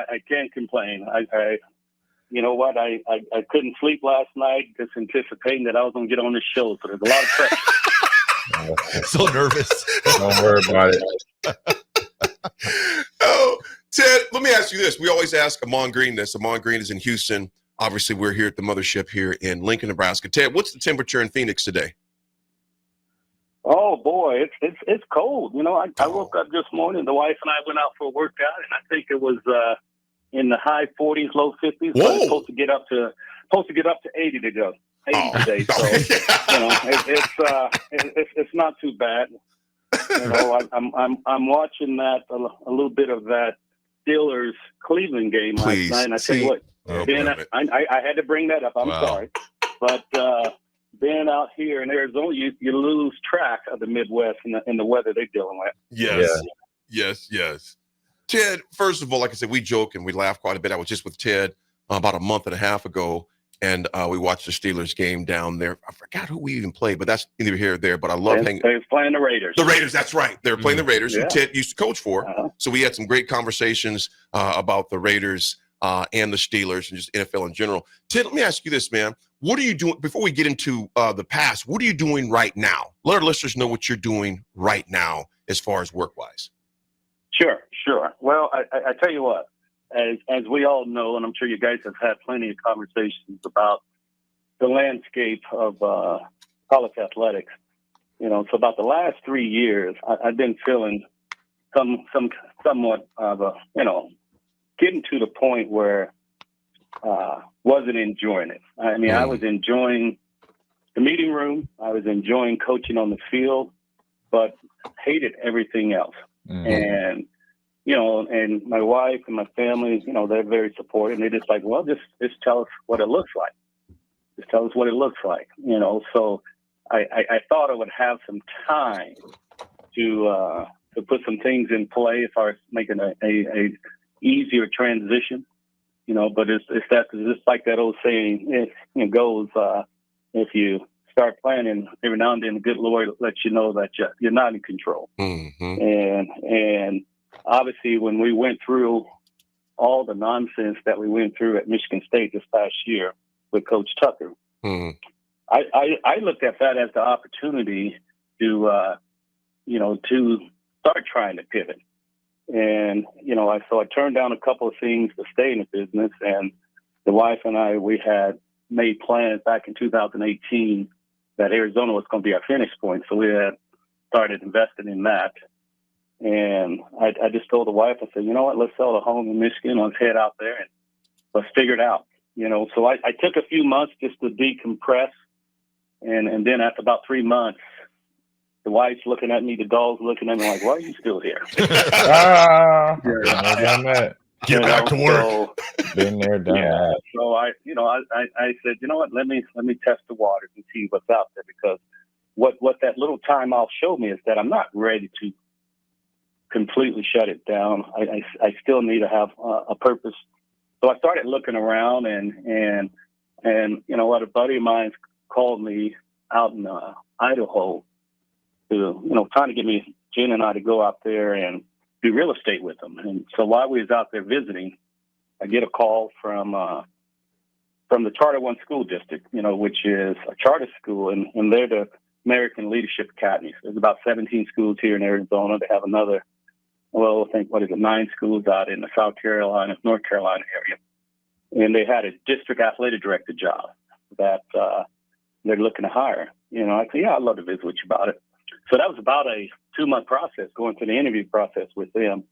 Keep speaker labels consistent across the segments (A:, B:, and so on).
A: I can't complain. You know what? I couldn't sleep last night just anticipating that I was going to get on this show. So there's a lot of pressure.
B: So nervous.
C: Don't worry about it.
D: Oh, Ted, let me ask you this. We always ask Amon Green this. Amon Green is in Houston. Obviously, we're here at the mothership here in Lincoln, Nebraska. Ted, what's the temperature in Phoenix today?
A: Oh boy, it's cold. You know, I woke up this morning. The wife and I went out for a workout, and I think it was in the high 40s, low 50s. But it's supposed to get up to 80 to go. 80 today. So you know, it's not too bad. You know, I'm watching that a little bit of that Steelers Cleveland game last night, and I tell you what, I had to bring that up. I'm sorry, but. Being out here in Arizona, you lose track of the Midwest and the weather they're dealing with.
D: Yes. Ted, first of all, like I said, we joke and we laugh quite a bit. I was just with Ted about a month and a half ago, and we watched the Steelers game down there. I forgot who we even played, but that's neither here or there. But I love hanging.
A: They was playing the Raiders.
D: The Raiders, that's right. They were playing the Raiders, who Ted used to coach for. So we had some great conversations about the Raiders and the Steelers and just NFL in general. Ted, let me ask you this, man. What are you doing, before we get into the past, what are you doing right now? Let our listeners know what you're doing right now as far as work-wise.
A: Sure. Well, I tell you what, as we all know, and I'm sure you guys have had plenty of conversations about the landscape of college athletics. You know, so about the last 3 years, I've been feeling somewhat of a, you know, getting to the point where wasn't enjoying it. I mean, I was enjoying the meeting room. I was enjoying coaching on the field, but hated everything else. And, you know, and my wife and my family, you know, they're very supportive. And they're just like, well, just tell us what it looks like. Just tell us what it looks like, you know. So I thought I would have some time to put some things in play as far as making a easier transition. You know, but it's just like that old saying, it goes, if you start planning, every now and then the good Lord lets you know that you're not in control. And obviously when we went through all the nonsense that we went through at Michigan State this past year with Coach Tucker, I looked at that as the opportunity to, you know, to start trying to pivot. And, you know, so I turned down a couple of things to stay in the business. And the wife and I, we had made plans back in 2018 that Arizona was going to be our finish point. So we had started investing in that. And I just told the wife, I said, you know what, let's sell the home in Michigan. Let's head out there and let's figure it out. You know, so I took a few months just to decompress. And then after about 3 months, the wife's looking at me, the dog's looking at me like, why are you still here?
C: Done that.
B: Get back to work.
A: So,
C: been there, done that.
A: So I said, you know what, let me test the waters and see what's out there, because what that little time off showed me is that I'm not ready to completely shut it down. I still need to have a purpose. So I started looking around and you know what, a buddy of mine called me out in Idaho to, you know, trying to get me, Jen and I, to go out there and do real estate with them. And so while we was out there visiting, I get a call from the Charter One School District, you know, which is a charter school, and they're the American Leadership Academy. There's about 17 schools here in Arizona. They have another, well, I think, 9 schools out in the South Carolina, North Carolina area. And they had a district athletic director job that they're looking to hire. You know, I said, yeah, I'd love to visit with you about it. So that was about a 2-month process, going through the interview process with them.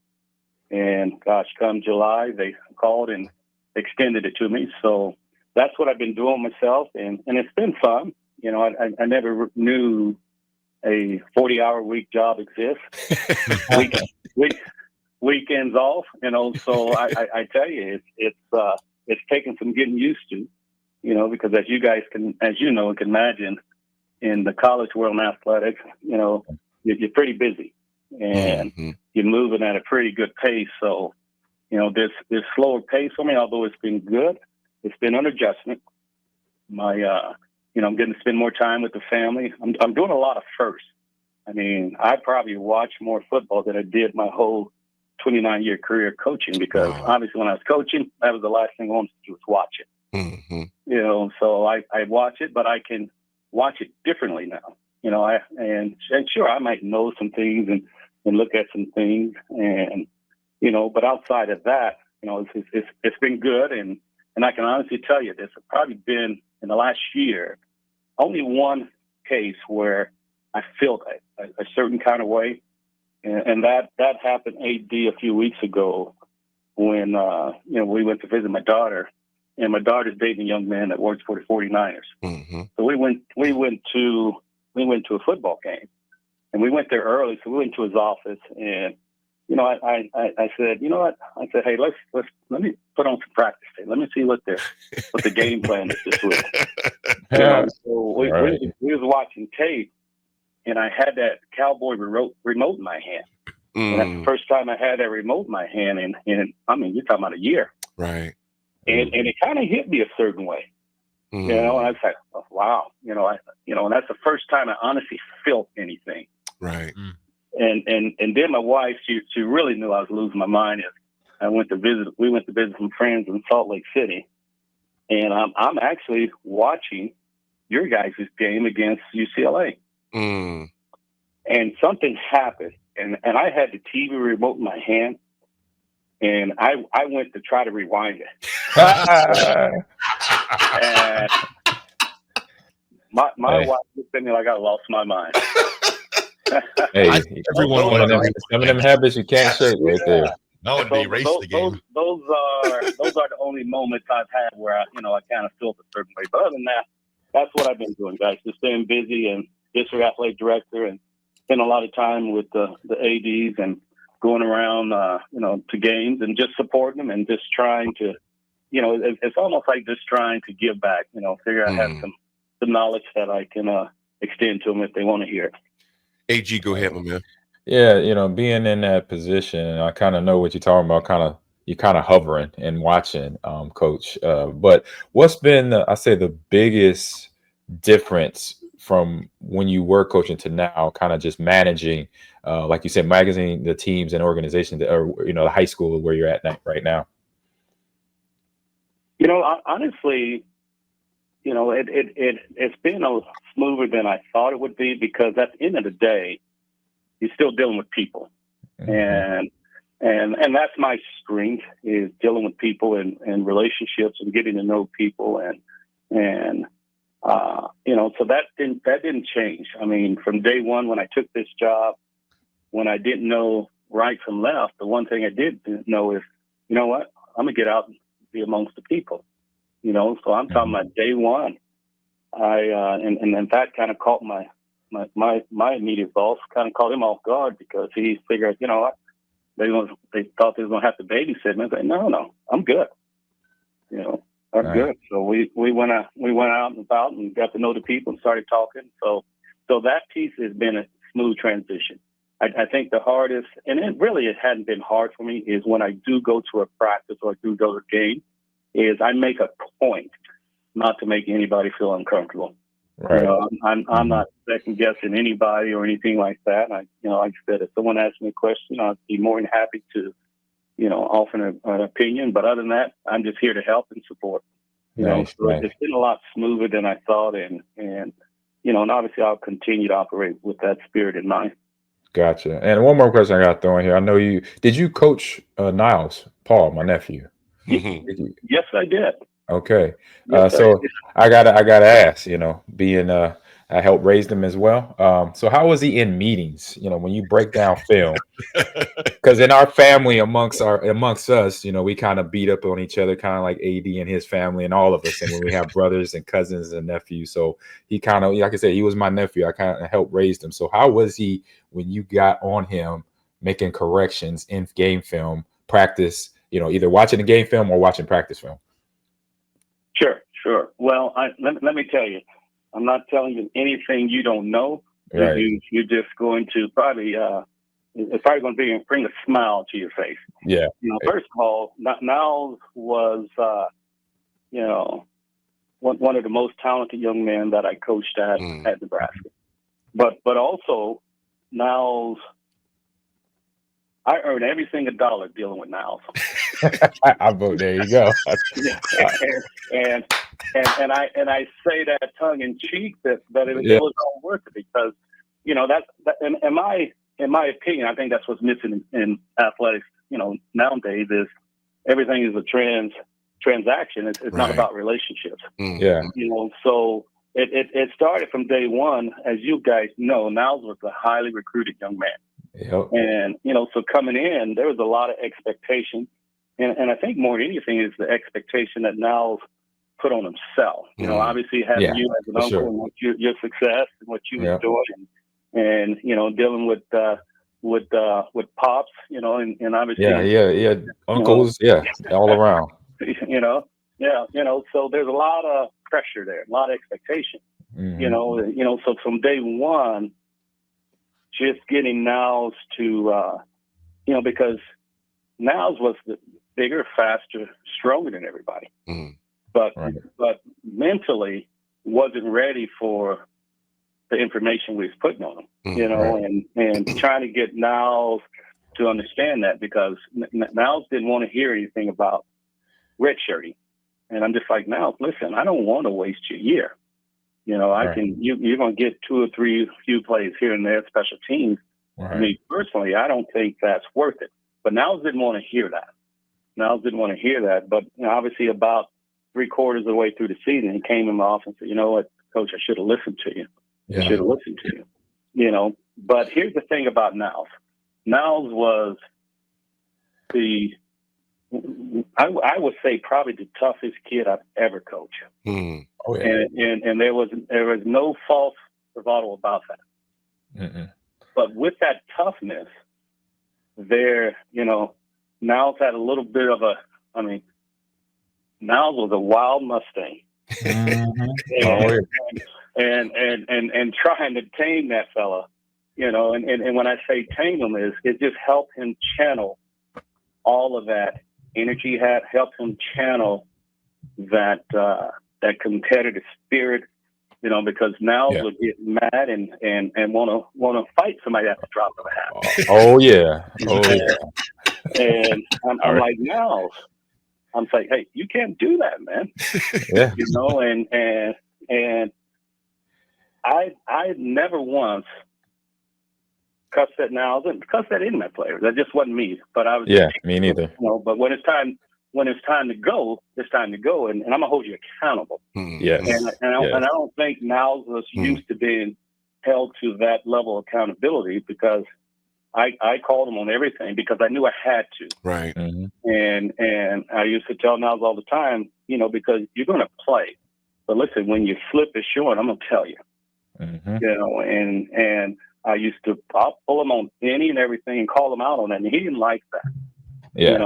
A: And gosh, come July, they called and extended it to me. So that's what I've been doing myself. And it's been fun. You know, I never knew a 40-hour week job exists. Weekends off, you know. So I tell you, it's taken some getting used to, you know, because as you can imagine, in the college world in athletics, you know, you're pretty busy and you're moving at a pretty good pace. So, you know, this slower pace for me, although it's been good, it's been an adjustment. My, you know, I'm getting to spend more time with the family. I'm doing a lot of firsts. I mean, I probably watch more football than I did my whole 29-year career coaching, because obviously when I was coaching, that was the last thing I wanted to do was watch it. Mm-hmm. So I watch it, but I can watch it differently now. And sure, I might know some things and look at some things, and but outside of that, it's been good, and I can honestly tell you, this has probably been in the last year only one case where I felt a certain kind of way, and that happened AD a few weeks ago when we went to visit my daughter, and my daughter's dating a young man that works for the 49ers. Mm-hmm. So we went to a football game, and we went there early. So we went to his office, and I said, you know what? I said, hey, let me put on some practice tape. Let me see what the game plan is this week. So we was watching tape, and I had that Cowboy remote in my hand. And that's the first time I had that remote in my hand, and I mean, you're talking about a year,
D: right?
A: And it kind of hit me a certain way, and I was like, oh, wow, and that's the first time I honestly felt anything,
D: right?
A: And then my wife, she really knew I was losing my mind. We went to visit some friends in Salt Lake City, and I'm actually watching your guys' game against UCLA. And something happened, and I had the TV remote in my hand, and I went to try to rewind it. And my wife looked at me like I lost my mind.
C: Hey, everyone some of them habits you can't shake right there.
B: That would erase the game.
A: Those are the only moments I've had where I kind of felt a certain way. But other than that, that's what I've been doing, guys. Just staying busy and district athletic director, and spend a lot of time with the ADs and going around, to games and just supporting them and just trying to, it's almost like just trying to give back. Figure I have some knowledge that I can extend to them if they want to hear it.
D: AG, go ahead, my man.
C: Yeah, being in that position, I kind of know what you're talking about. You're kind of hovering and watching, Coach. But what's been, I say, the biggest difference from when you were coaching to now, kind of just managing, like you said, managing the teams and organizations, or the high school where you're at right now?
A: Honestly, it's been smoother than I thought it would be, because at the end of the day, you're still dealing with people, and that's my strength, is dealing with people and relationships and getting to know people, and so that didn't change. I mean, from day one when I took this job, when I didn't know right from left, the one thing I did know is, you know what, I'm gonna get out and be amongst the people. So I'm talking about day one. And that kind of caught my immediate boss, kind of caught him off guard, because he figured, they thought they was gonna have to babysit me. I said, no, I'm good. I'm good. So we went out and about and got to know the people and started talking. So that piece has been a smooth transition. I think the hardest, and it hadn't been hard for me, is when I do go to a practice or I do go to a game, is I make a point not to make anybody feel uncomfortable.
C: Right.
A: I'm not second guessing anybody or anything like that. Like I said, if someone asks me a question, I'd be more than happy to, offer an opinion. But other than that, I'm just here to help and support. It's been a lot smoother than I thought, and obviously I'll continue to operate with that spirit in mind.
C: Gotcha. And one more question I got thrown here. I know did you coach Niles, Paul, my nephew?
A: Yes, I did.
C: Okay. So I gotta ask, being I helped raise them as well. So how was he in meetings? When you break down film, because in our family, amongst us, we kind of beat up on each other, kind of like AD and his family and all of us. And when we have brothers and cousins and nephews, so he kind of, like I said, he was my nephew. I kind of helped raise him. So how was he when you got on him making corrections in game film practice? Either watching the game film or watching practice film.
A: Sure. Well, let me tell you, I'm not telling you anything you don't know.
C: Right.
A: You're just going to probably, it's probably going to bring a smile to your face.
C: Yeah.
A: First of all, Niles was, one of the most talented young men that I coached at Nebraska. But also, Niles I earn every single dollar dealing with Niles.
C: There you go.
A: and I say that tongue in cheek that it was all worth it, because that's in my opinion, I think that's what's missing in athletics. Nowadays is everything is a transaction. It's not about relationships.
C: Yeah.
A: So it started from day one, as you guys know. Niles was a highly recruited young man.
C: Yep.
A: And, so coming in, there was a lot of expectation. And I think more than anything is the expectation that Niles put on himself. Obviously having you as an uncle and your success and what you was doing, and dealing with pops, and obviously
C: uncles, all around.
A: So there's a lot of pressure there, a lot of expectation. So from day one, just getting Niles to, because Niles was the bigger, faster, stronger than everybody, but mentally wasn't ready for the information we was putting on him, and trying to get Niles to understand that, because Niles didn't want to hear anything about redshirting. And I'm just like, Niles, listen, I don't want to waste your year. You're going to get 2 or 3 few plays here and there, special teams.
C: Right.
A: Me personally, I don't think that's worth it. But Niles didn't want to hear that. But obviously, about 3/4 of the way through the season, he came in my office and said, "You know what, Coach, I should have listened to you. I should have listened to you." But here's the thing about Niles. Niles was I would say probably the toughest kid I've ever coached.
C: Oh, yeah.
A: And there was no false bravado about that. But with that toughness, Niles had a little bit of Niles was a wild Mustang. And trying to tame that fella, and when I say tame him, it just helped him channel all of that energy he had, helped him channel that competitive spirit, because Niles would get mad and want to fight somebody at the drop of a hat.
C: Oh yeah.
A: And I'm like, Niles, I'm like, hey, you can't do that, man.
C: Yeah.
A: And I never once cussed at Niles and cussed at any of my players. That just wasn't me. But I was
C: me neither.
A: But when it's time to go, it's time to go, and I'm gonna hold you accountable.
C: Yes.
A: And I don't think Niles was used to being held to that level of accountability, because I called him on everything because I knew I had to.
D: Right.
A: And I used to tell Niles all the time, because you're gonna play, but listen, when your slip is showing, I'm gonna tell you. And I'll pull him on any and everything and call him out on it, and he didn't like that.
C: Yeah.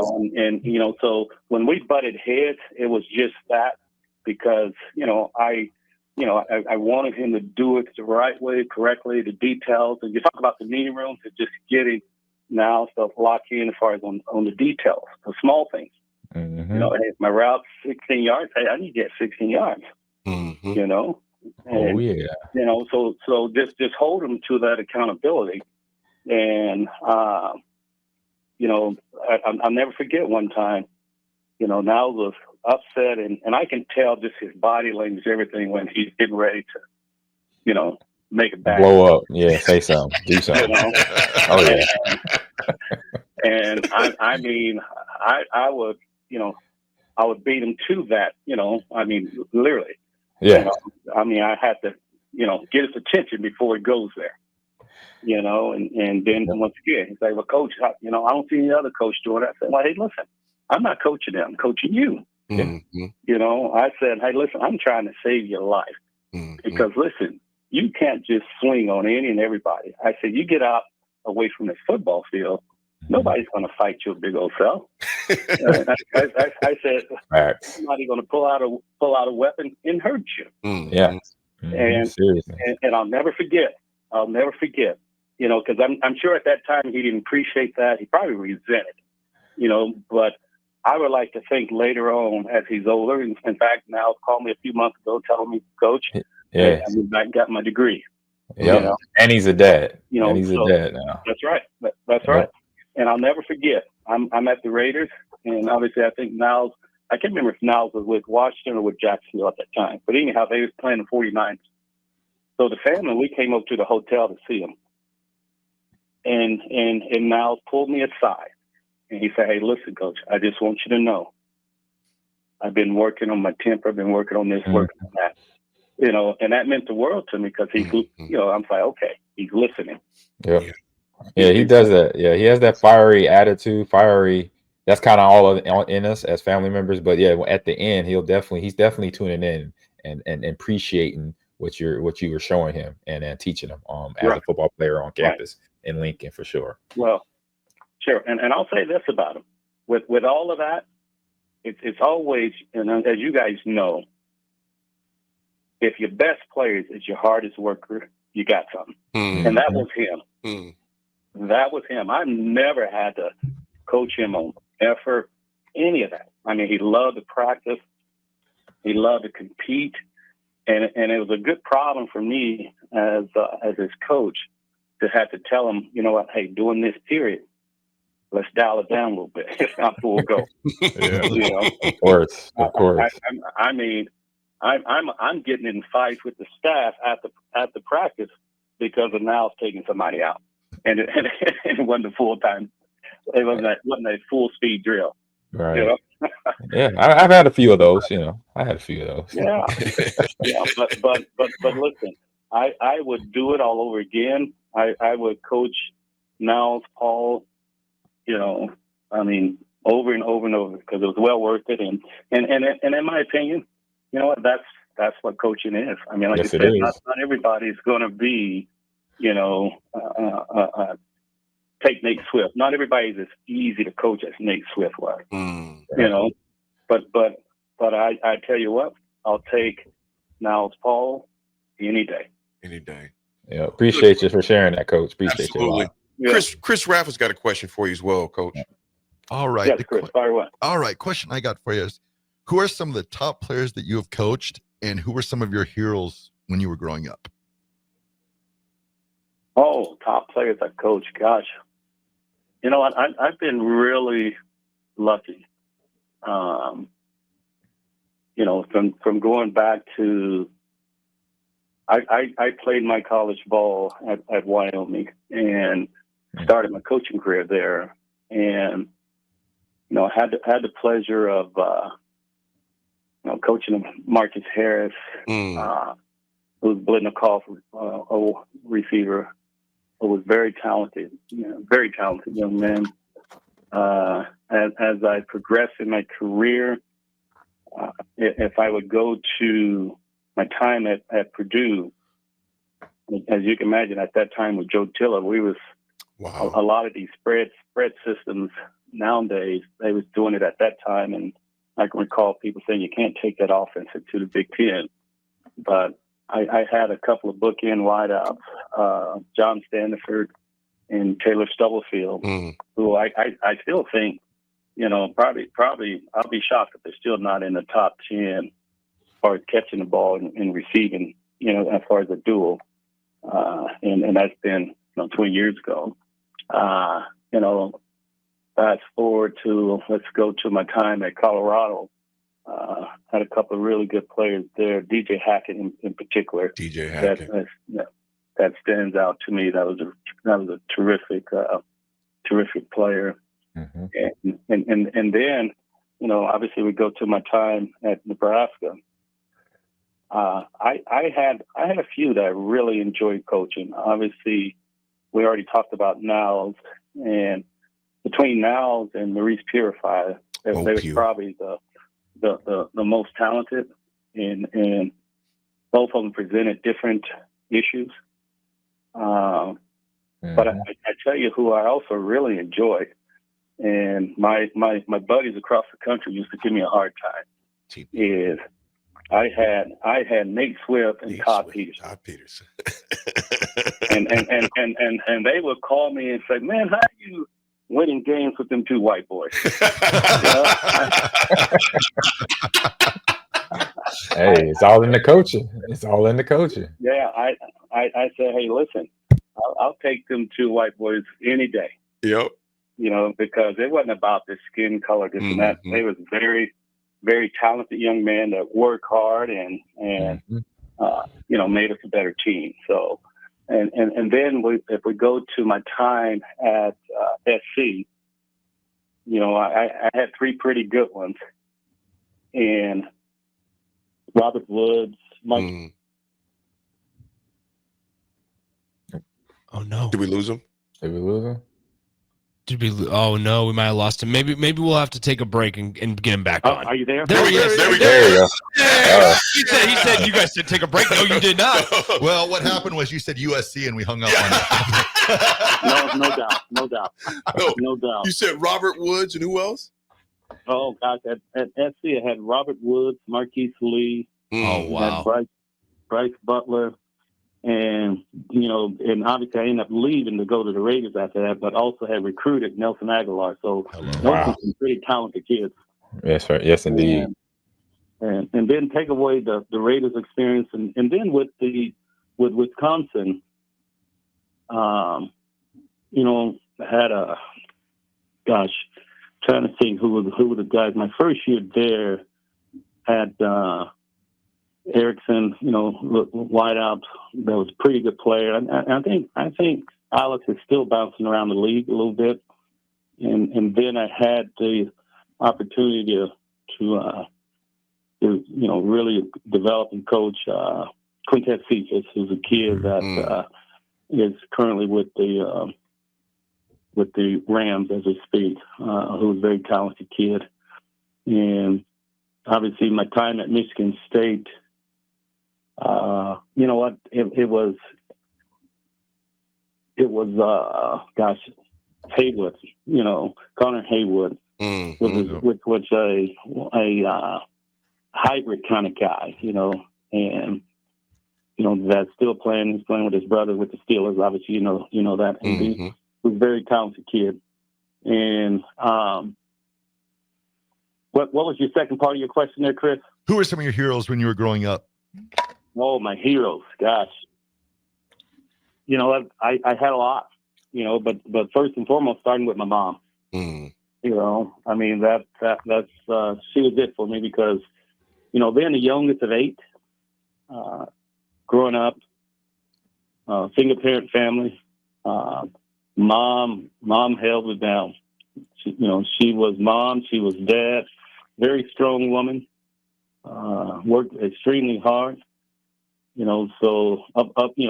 A: So when we butted heads, it was just that, because I wanted him to do it the right way, correctly, the details. And you talk about the meeting rooms, and just getting now stuff locked in as far as on the details, the small things. Hey, my route 16 yards. Hey, I need to get 16 yards. And, so just hold them to that accountability. And, I'll never forget one time, Niles was upset, and I can tell just his body language, everything, when he's getting ready to, make it back.
C: Blow up. Yeah, say something. Do something. Oh, yeah.
A: And I would beat him to that, literally.
C: Yeah.
A: I had to, get his attention before it goes there, and then once again, he's like, well, Coach, I don't see any other coach doing it. I said, well, hey, listen, I'm not coaching them, I'm coaching you. I said, hey, listen, I'm trying to save your life, because listen, you can't just swing on any and everybody. I said, you get out away from this football field, nobody's going to fight your big old self. I said, somebody's going to pull out a weapon and hurt you.
C: Yeah.
A: And I'll never forget, because I'm sure at that time he didn't appreciate that. He probably resented, but I would like to think later on, as he's older, in fact, now called me a few months ago telling me, Coach, I got my degree.
C: And he's a dad. And he's a dad now.
A: That's right. That's right. and I'll never forget. I'm at the Raiders, and obviously I think Niles. I can't remember if Niles was with Washington or with Jacksonville at that time. But anyhow, they was playing the 49ers. So the family, we came up to the hotel to see him. And Niles pulled me aside, and he said, "Hey, listen, Coach, I just want you to know, I've been working on my temper. I've been working on this, working on that." You know, and that meant the world to me because he's, you know, I'm like, okay, he's listening.
C: Yeah, he does that. Yeah, he has that fiery attitude, fiery. That's kind of all in us as family members. But yeah, at the end, he's definitely tuning in and appreciating what you were showing him and teaching him as a football player on campus in Lincoln for sure.
A: Well, sure, and I'll say this about him: with all of that, it's always, and as you guys know, if your best player is your hardest worker, you got something. And that was him. That was him. I've never had to coach him on effort, any of that. I mean, he loved to practice. He loved to compete. And it was a good problem for me as his coach to have to tell him, you know what, hey, during this period, let's dial it down a little bit. It's not full go. You know?
C: Of course.
A: I mean, I'm getting in fights with the staff at the practice because of Niles taking somebody out, and it wasn't a full time. It wasn't a full speed drill.
C: Right.
A: You know?
C: Yeah, I've had a few of those. You know, I had a few of those.
A: Yeah. Yeah. But listen, I would do it all over again. I would coach Niles, Paul. You know, I mean, over and over and over because it was well worth it. And in my opinion, you know what? That's what coaching is. I mean, like you said, not everybody's going to be, you know, take Nate Swift. Not everybody's as easy to coach as Nate Swift was. You know, but I tell you what, I'll take Niles Paul any day.
D: Any day.
C: Yeah, appreciate you for sharing that, Coach. Appreciate you a lot.
D: Yeah. Chris Raff has got a question for you as well, Coach.
E: All right.
A: Yes, Chris, fire away.
E: All right. Question I got for you is, who are some of the top players that you have coached, and who were some of your heroes when you were growing up?
A: Oh, top players I coached. Gosh. You know what? I've been really lucky. You know, from going back to, I played my college ball at Wyoming and started my coaching career there. And, you know, I had the pleasure of, you know, coaching Marcus Harris, who was Blitnikoff, a receiver, who was very talented young man. As I progressed in my career, if I would go to my time at Purdue, as you can imagine, at that time with Joe Tiller, we was a lot of these spread systems nowadays. They was doing it at that time, and I can recall people saying you can't take that offense into the Big Ten. But I had a couple of bookend wideouts, John Standiford and Taylor Stubblefield, who I still think, you know, probably I'll be shocked if they're still not in the top 10 as far as catching the ball and receiving, you know, as far as a duel. And that's been, you know, 20 years ago. You know, fast forward to, let's go to my time at Colorado. Had a couple of really good players there. DJ Hackett in particular.
D: DJ Hackett.
A: That stands out to me. That was a terrific player. And then, you know, obviously we go to my time at Nebraska. I had a few that I really enjoyed coaching. Obviously, we already talked about Niles, and between Niles and Maurice Purifier, they was probably the most talented, and both of them presented different issues. But I tell you who I also really enjoyed, and my buddies across the country used to give me a hard time, is I had Nate Swift and Todd Peterson.
D: Todd Peterson.
A: and they would call me and say, "Man, how are you winning games with them two white boys?"
C: Hey, it's all in the coaching. It's all in the coaching.
A: Yeah, I said, "Hey, listen, I'll take them two white boys any day."
D: Yep.
A: because it wasn't about the skin color, this and that. They was very, very talented young men that work hard and made us a better team. So, and then if we go to my time at SC, I had three pretty good ones, and Robert Woods, Mike.
F: Oh no!
D: Did we lose him?
F: Oh no, we might have lost him. Maybe we'll have to take a break and get him back on.
A: Are you there?
F: There he is.
D: There we
C: go.
F: He said you guys should take a break. No, you did not.
E: Well, what happened was you said USC and we hung up on
A: it. No doubt. No doubt.
D: You said Robert Woods and who else?
A: Oh gosh, at SC I had Robert Woods, Marquise Lee.
F: Oh wow.
A: Bryce Butler. And, and obviously I ended up leaving to go to the Raiders after that, but also had recruited Nelson Aguilar. So those are some pretty talented kids.
C: Yes, sir. Yes, indeed.
A: And then take away the Raiders experience. And then with Wisconsin, had trying to think who were the guys. My first year there had Erickson, wideout, that was a pretty good player. And I think Alex is still bouncing around the league a little bit. And then I had the opportunity to really develop and coach Quintet Cephas, who's a kid that is currently with the Rams as we speak, who's a very talented kid. And obviously my time at Michigan State, it was Haywood, Connor Haywood, which was a hybrid kind of guy, and that's still playing. He's playing with his brother with the Steelers. Obviously, you know that. And he was a very talented kid. And what was your second part of your question there, Chris?
E: Who were some of your heroes when you were growing up?
A: Oh, my heroes, gosh. I had a lot, but first and foremost, starting with my mom. That's she was it for me because, being the youngest of 8, growing up, single parent family, mom held it down. She was mom, she was dad, very strong woman, worked extremely hard. So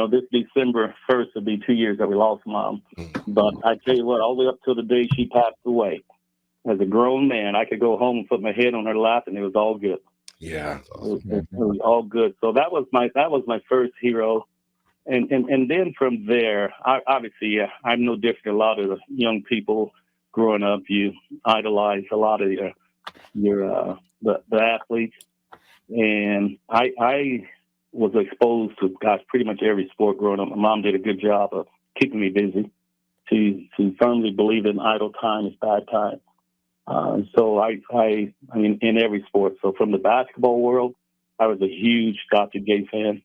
A: this December 1st will be 2 years that we lost mom. But I tell you what, all the way up till the day she passed away, as a grown man, I could go home and put my head on her lap, and it was all good.
D: Yeah,
A: it was all good. So that was my first hero, and then from there, obviously, I'm no different than a lot of the young people growing up. You idolize a lot of the athletes, and I was exposed to pretty much every sport growing up. My mom did a good job of keeping me busy. She firmly believed in idle time is bad time. So I mean, in every sport. So from the basketball world, I was a huge Dr. Gay fan,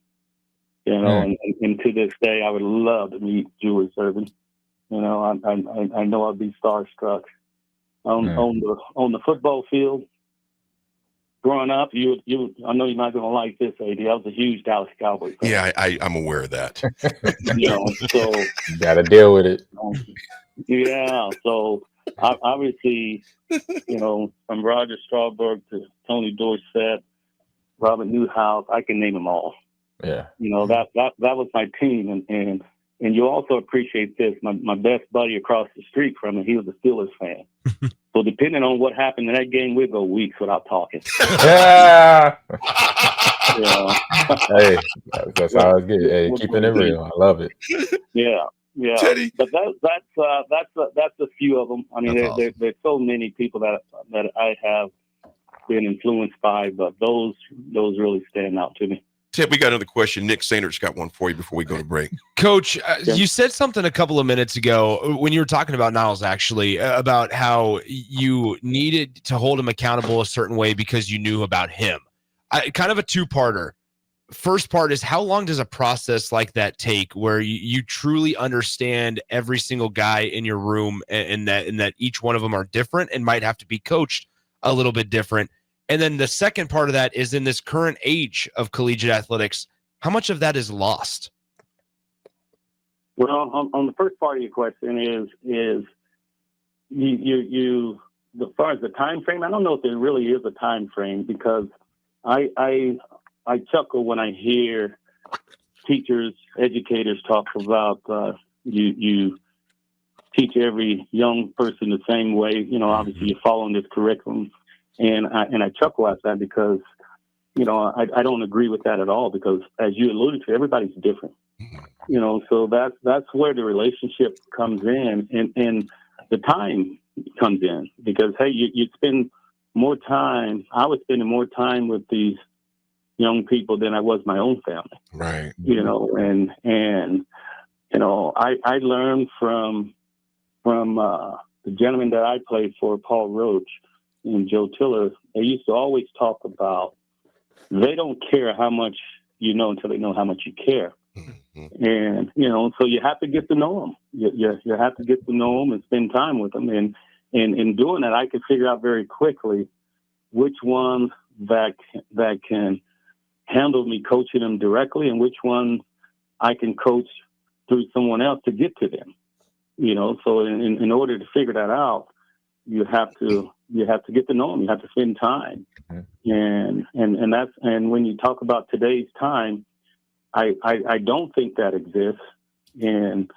A: and to this day, I would love to meet Julius Erving. I know I'd be starstruck on the football field. Growing up, I know you're not going to like this, AD. I was a huge Dallas Cowboys fan.
D: Yeah, I'm aware of that.
A: So
C: you got to deal with it.
A: Yeah, so obviously, from Roger Strawberg to Tony Dorsett, Robert Newhouse, I can name them all.
C: Yeah,
A: that was my team, and you also appreciate this. My best buddy across the street from me, he was a Steelers fan. So depending on what happened in that game, we'd go weeks without talking.
C: Yeah. Hey, that's how it's good. Hey, keeping it real. I love it.
A: Yeah.
D: Teddy.
A: But that's a few of them. I mean, there's so many people that I have been influenced by, but those really stand out to me.
D: Ted, we got another question. Nick Sanders got one for you before we go to break.
F: Coach, you said something a couple of minutes ago when you were talking about Niles, actually, about how you needed to hold him accountable a certain way because you knew about him. Kind of a two-parter. first part is, how long does a process like that take, where you truly understand every single guy in your room, and that each one of them are different and might have to be coached a little bit different? And then the second part of that is, in this current age of collegiate athletics, how much of that is lost?
A: Well, on the first part of your question is you as far as the time frame, I don't know if there really is a time frame, because I chuckle when I hear teachers, educators talk about you teach every young person the same way. Obviously you're following this curriculum, and I chuckle at that, because I don't agree with that at all, because as you alluded to, everybody's different. So that's where the relationship comes in, and the time comes in, because hey, you spend more time. I was spending more time with these young people than I was my own family.
D: Right.
A: And I learned from the gentleman that I played for, Paul Roach and Joe Tiller. They used to always talk about, they don't care how much you know until they know how much you care.
D: Mm-hmm.
A: And, so you have to get to know them. You have to get to know them and spend time with them. And in doing that, I could figure out very quickly which ones that can handle me coaching them directly, and which ones I can coach through someone else to get to them. So in order to figure that out, you have to get to know them. You have to spend time. And when you talk about today's time, I don't think that exists. And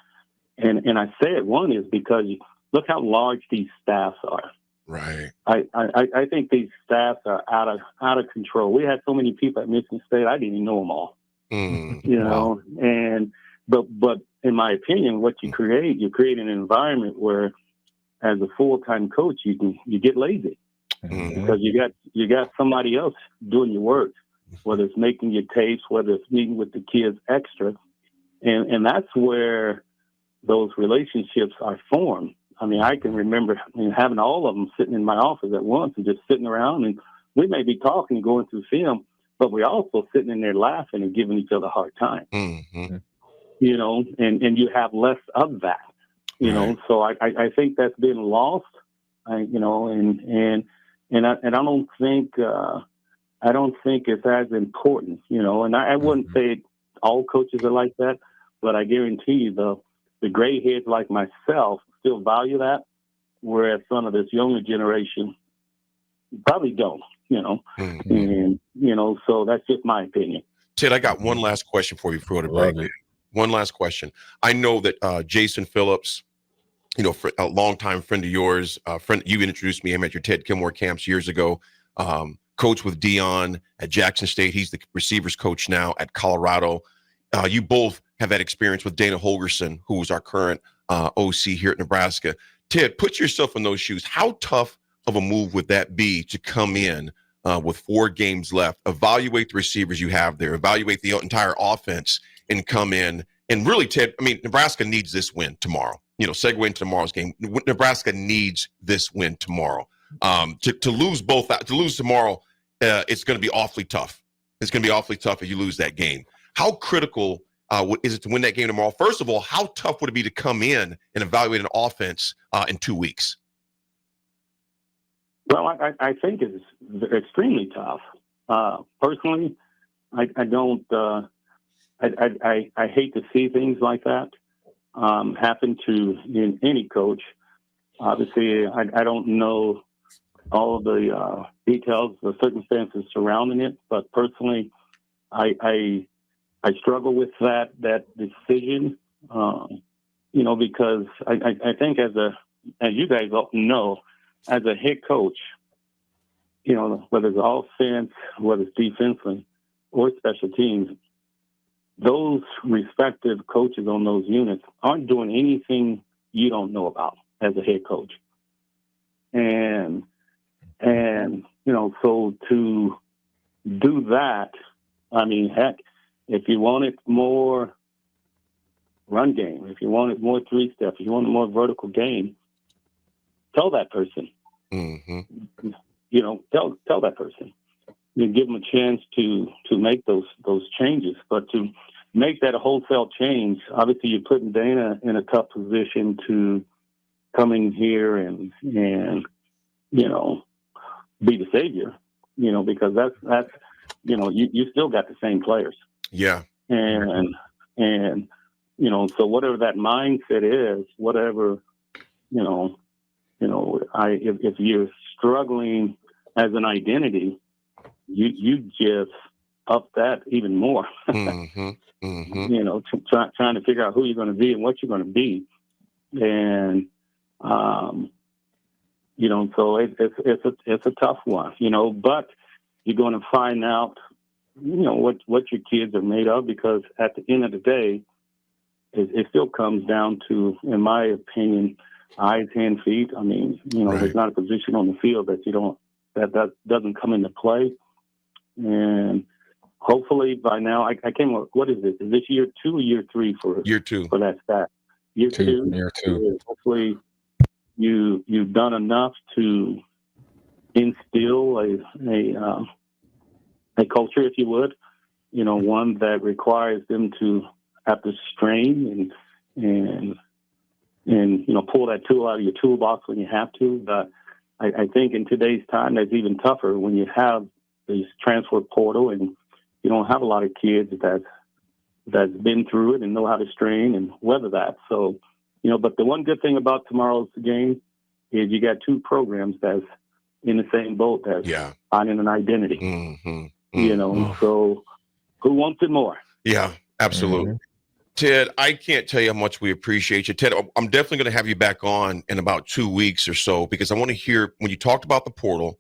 A: I say it, one is because look how large these staffs are.
D: Right.
A: I think these staffs are out of control. We had so many people at Michigan State, I didn't even know them all.
D: Wow.
A: And but in my opinion, what you create an environment where, as a full-time coach, you get lazy, because you got somebody else doing your work, whether it's making your tapes, whether it's meeting with the kids extra, and that's where those relationships are formed. I mean, I can remember having all of them sitting in my office at once and just sitting around, and we may be talking, going through film, but we're also sitting in there laughing and giving each other a hard time.
D: Mm-hmm.
A: And you have less of that. So I think that's been lost. And I don't think it's as important. And I wouldn't say all coaches are like that, but I guarantee you the gray heads like myself still value that, whereas some of this younger generation probably don't. And so that's just my opinion.
D: Ted, I got one last question for you before the break. One last question. I know that Jason Phillips, a longtime friend of yours, friend you introduced me him at your Ted Gilmore camps years ago. Coach with Dion at Jackson State. He's the receivers coach now at Colorado. You both have that experience with Dana Holgerson, who is our current OC here at Nebraska. Ted, put yourself in those shoes. How tough of a move would that be to come in with 4 games left, evaluate the receivers you have there, evaluate the entire offense, and come in? And really, Ted, I mean, Nebraska needs this win tomorrow. Segue into tomorrow's game. Nebraska needs this win tomorrow. To lose tomorrow, it's going to be awfully tough. It's going to be awfully tough if you lose that game. How critical is it to win that game tomorrow? First of all, how tough would it be to come in and evaluate an offense in 2 weeks?
A: Well, I think it's extremely tough. Personally, I don't. I hate to see things like that happen to any coach. Obviously, I don't know all of the details, the circumstances surrounding it, but personally, I struggle with that decision. Because I think as you guys all know, as a head coach, whether it's offense, whether it's defensive or special teams, those respective coaches on those units aren't doing anything you don't know about as a head coach. And so to do that, I mean, heck, if you wanted more run game, if you wanted more 3-step, if you wanted more vertical game, tell that person.
D: Mm-hmm.
A: Tell that person. you give them a chance to make those changes. But to make that a wholesale change, obviously you're putting Dana in a tough position to come in here and you know, be the savior, you know, because that's you know, you still got the same players.
D: Yeah.
A: And you know, so whatever that mindset is, whatever, you know, if you're struggling as an identity, you just up that even more.
D: Mm-hmm. Mm-hmm.
A: You know, trying to figure out who you're going to be and what you're going to be, and you know, so it's a tough one, you know, but you're going to find out, you know, what your kids are made of, because at the end of the day, it still comes down to, in my opinion, eyes, hands, feet. I mean, you know, There's not a position on the field that that doesn't come into play. And hopefully by now, I came up, what is this? Is this year 2 or year 3 for
D: Year 2
A: for that stat? Year two.
C: Year 2.
A: Hopefully you've done enough to instill a culture, if you would, you know, one that requires them to have to strain and you know, pull that tool out of your toolbox when you have to. But I think in today's time, that's even tougher when you have this transfer portal and you don't have a lot of kids that's been through it and know how to strain and weather that. So, you know, but the one good thing about tomorrow's game is you got 2 programs that's in the same boat that's finding an identity.
D: Mm-hmm. Mm-hmm.
A: You know, so who wants it more?
D: Yeah, absolutely. Mm-hmm. Ted, I can't tell you how much we appreciate you. Ted, I'm definitely going to have you back on in about 2 weeks or so, because I want to hear, when you talked about the portal,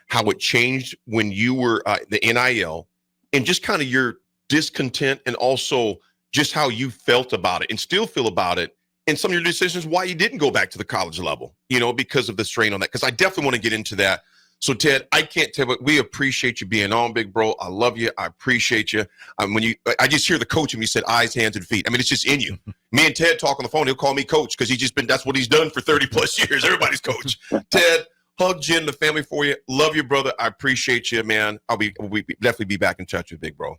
D: how it changed when you were the NIL, and just kind of your discontent, and also just how you felt about it and still feel about it, and some of your decisions why you didn't go back to the college level, you know, because of the strain on that. Because I definitely want to get into that. So, Ted, I can't tell, but we appreciate you being on, big bro. I love you. I appreciate you. I just hear the coach and you said eyes, hands, and feet. I mean, it's just in you. Me and Ted talk on the phone. He'll call me coach because that's what he's done for 30 plus years. Everybody's coach. Ted, hug Jen, the family for you. Love you, brother. I appreciate you, man. We'll definitely be back in touch with big bro.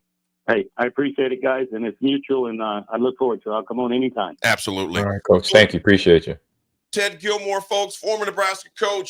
A: Hey, I appreciate it, guys, and it's mutual, and I look forward to it. I'll come on anytime.
D: Absolutely.
C: All right, Coach. Thank you. Appreciate you.
D: Ted Gilmore, folks, former Nebraska coach.